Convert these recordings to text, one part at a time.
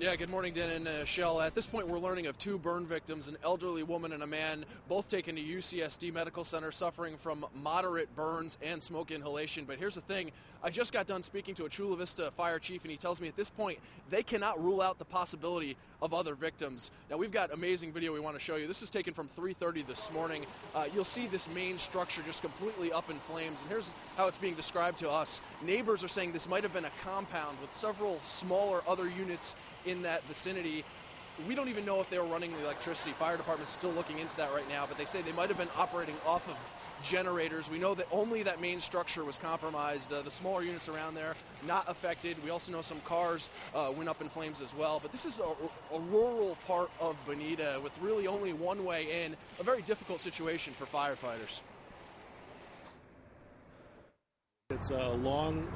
Yeah, good morning, Dan and Shell. At this point, we're learning of two burn victims, an elderly woman and a man, both taken to UCSD Medical Center suffering from moderate burns and smoke inhalation. But here's the thing. I just got done speaking to a Chula Vista fire chief, and he tells me at this point they cannot rule out the possibility of other victims. Now, we've got amazing video we want to show you. This is taken from 3:30 this morning. You'll see this main structure just completely up in flames, and here's how it's being described to us. Neighbors are saying this might have been a compound with several smaller other units in that vicinity. We don't even know if they were running the electricity. Fire department's still looking into that right now, but they say they might have been operating off of generators. We know that only that main structure was compromised. The smaller units around there not affected. We also know some cars went up in flames as well. But this is a rural part of Bonita with really only one way in. A very difficult situation for firefighters. It's a long...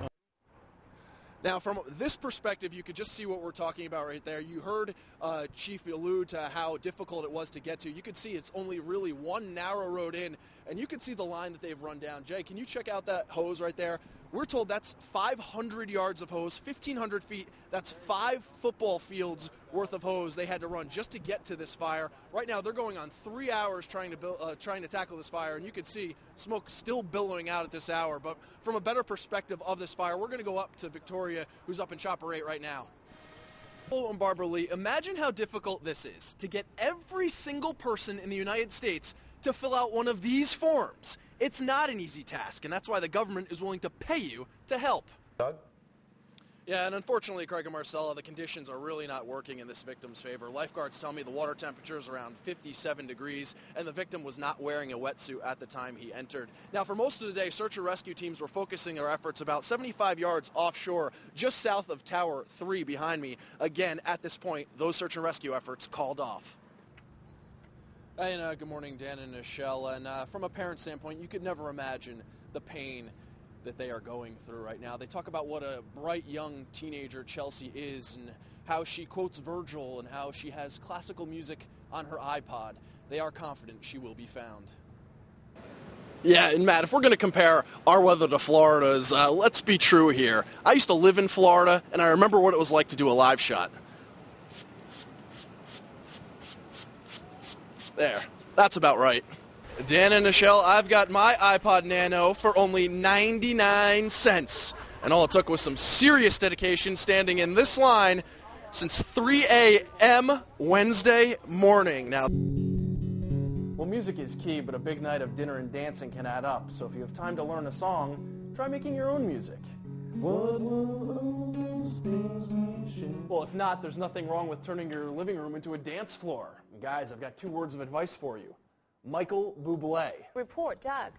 Now, from this perspective, you could just see what we're talking about right there. You heard Chief allude to how difficult it was to get to. You could see it's only really one narrow road in, and you can see the line that they've run down. Jay, can you check out that hose right there? We're told that's 500 yards of hose, 1,500 feet. That's 5 football fields worth of hose they had to run just to get to this fire. Right now, they're going on 3 hours trying to tackle this fire, and you can see smoke still billowing out at this hour. But from a better perspective of this fire, we're going to go up to Victoria, who's up in Chopper 8 right now. Hello, I'm Barbara Lee. Imagine how difficult this is to get every single person in the United States to fill out one of these forms. It's not an easy task, and that's why the government is willing to pay you to help. Doug? Yeah, and unfortunately, Craig and Marcella, the conditions are really not working in this victim's favor. Lifeguards tell me the water temperature is around 57 degrees, and the victim was not wearing a wetsuit at the time he entered. Now, for most of the day, search and rescue teams were focusing their efforts about 75 yards offshore, just south of Tower 3 behind me. Again, at this point, those search and rescue efforts called off. And good morning, Dan and Michelle. And from a parent standpoint, you could never imagine the pain that they are going through right now. They talk about what a bright young teenager Chelsea is and how she quotes Virgil and how she has classical music on her iPod. They are confident she will be found. Yeah, and Matt, if we're going to compare our weather to Florida's, let's be true here. I used to live in Florida, and I remember what it was like to do a live shot. There, that's about right. Dan and Michelle, I've got my iPod Nano for only 99 cents. And all it took was some serious dedication standing in this line since 3 a.m. Wednesday morning. Now, well, music is key, but a big night of dinner and dancing can add up. So if you have time to learn a song, try making your own music. Well, if not, there's nothing wrong with turning your living room into a dance floor. And guys, I've got 2 words of advice for you. Michael Bublé. Report, Doug.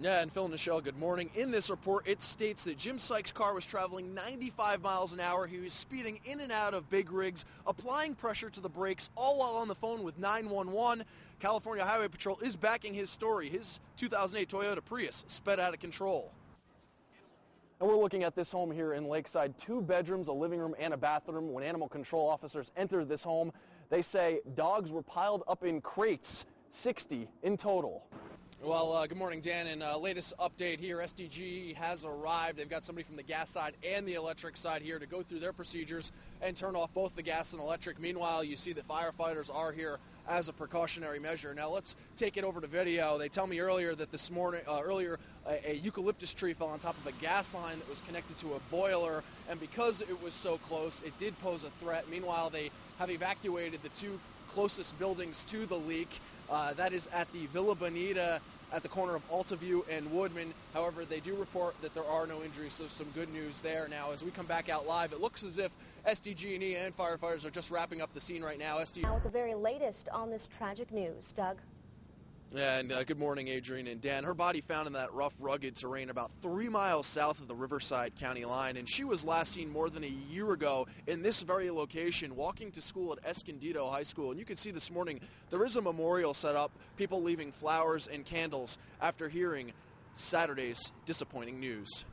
Yeah, and Phil and Michelle, good morning. In this report, it states that Jim Sykes' car was traveling 95 miles an hour. He was speeding in and out of big rigs, applying pressure to the brakes, all while on the phone with 911. California Highway Patrol is backing his story. His 2008 Toyota Prius sped out of control. And we're looking at this home here in Lakeside, 2 bedrooms, a living room, and a bathroom. When animal control officers entered this home, they say dogs were piled up in crates, 60 in total. Well, good morning, Dan. And latest update here, SDG has arrived. They've got somebody from the gas side and the electric side here to go through their procedures and turn off both the gas and electric. Meanwhile, you see that firefighters are here as a precautionary measure. Now, let's take it over to video. They tell me earlier that this morning, a eucalyptus tree fell on top of a gas line that was connected to a boiler, and because it was so close, it did pose a threat. Meanwhile, they have evacuated the 2 closest buildings to the leak. That is at the Villa Bonita at the corner of Altaview and Woodman. However, they do report that there are no injuries, so some good news there. Now, as we come back out live, it looks as if SDG&E and firefighters are just wrapping up the scene right now. Now with the very latest on this tragic news, Doug. Yeah, and good morning, Adrian and Dan. Her body found in that rough, rugged terrain about 3 miles south of the Riverside County line, and she was last seen more than a year ago in this very location, walking to school at Escondido High School. And you can see this morning there is a memorial set up, people leaving flowers and candles after hearing Saturday's disappointing news.